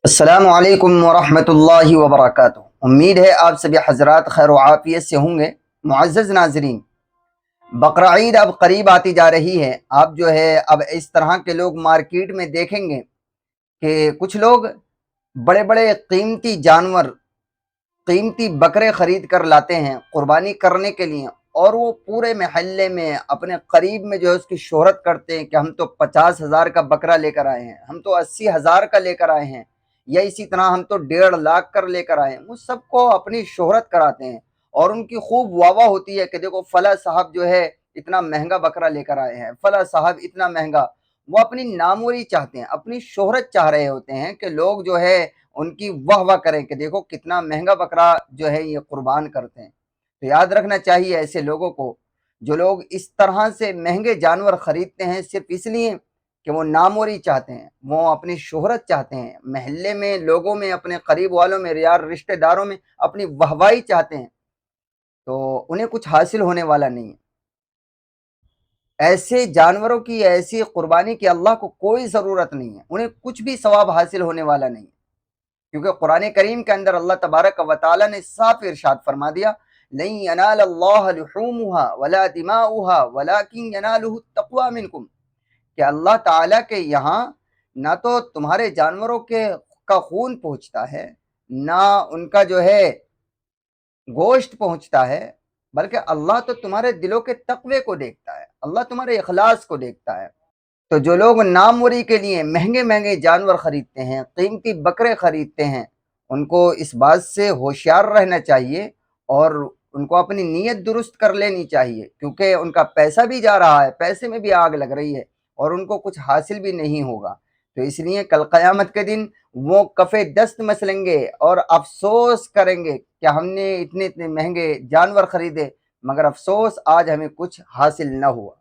अस्सलाम वालेकुम वरहमतुल्लाहि वबरकातुहू। उम्मीद है आप सभी हजरात खैर व आफियत से होंगे। मुअज़्ज़ज़ नाज़रीन, बकरा ईद अब करीब आती जा रही है। आप जो है अब इस तरह के लोग मार्केट में देखेंगे कि कुछ लोग बड़े बड़े कीमती जानवर, कीमती बकरे खरीद कर लाते हैं कुर्बानी करने के लिए, और वो पूरे महल्ले में अपने करीब में जो है उसकी शोहरत करते हैं कि हम तो 50,000 का बकरा लेकर आए हैं, हम तो 80,000 का लेकर आए हैं, या इसी तरह हम तो 1.5 लाख कर लेकर आए हैं। वो सबको अपनी शोहरत कराते हैं और उनकी खूब वाह वाह होती है कि देखो फला साहब जो है इतना महंगा बकरा लेकर आए हैं, फला साहब इतना महंगा। वो अपनी नामोरी चाहते हैं, अपनी शोहरत चाह रहे होते हैं कि लोग जो है उनकी वाह वाह करें कि देखो कितना महंगा बकरा जो है ये कुर्बान करते हैं। तो याद रखना चाहिए ऐसे लोगों को, जो लोग इस तरह से महंगे जानवर खरीदते हैं सिर्फ इसलिए कि वो नामोरी चाहते हैं, वो अपनी शोहरत चाहते हैं, महल्ले में लोगों में, अपने करीब वालों में, यार रिश्तेदारों में अपनी वाहवाही चाहते हैं, तो उन्हें कुछ हासिल होने वाला नहीं है। ऐसे जानवरों की ऐसी कुर्बानी की अल्लाह को कोई ज़रूरत नहीं है, उन्हें कुछ भी सवाब हासिल होने वाला नहीं है। क्योंकि कुरान करीम के अंदर अल्लाह तबारक व तआला ने साफ इरशाद फरमा दिया, लन यनाल अल्लाह लुहूमुहा वला दिमाउहा वलाकिन यनालुहु तक़वा मिनकुम, कि अल्लाह ताला के यहाँ ना तो तुम्हारे जानवरों के का खून पहुँचता है, ना उनका जो है गोश्त पहुँचता है, बल्कि अल्लाह तो तुम्हारे दिलों के तक़वे को देखता है, अल्लाह तुम्हारे इखलास को देखता है। तो जो लोग नामवरी के लिए महंगे महंगे जानवर खरीदते हैं, कीमती बकरे खरीदते हैं, उनको इस बात से होशियार रहना चाहिए और उनको अपनी नीयत दुरुस्त कर लेनी चाहिए, क्योंकि उनका पैसा भी जा रहा है, पैसे में भी आग लग रही है और उनको कुछ हासिल भी नहीं होगा। तो इसलिए कल क़यामत के दिन वो कफ़े दस्त मसलेंगे और अफसोस करेंगे कि हमने इतने इतने महंगे जानवर खरीदे, मगर अफसोस आज हमें कुछ हासिल न हुआ।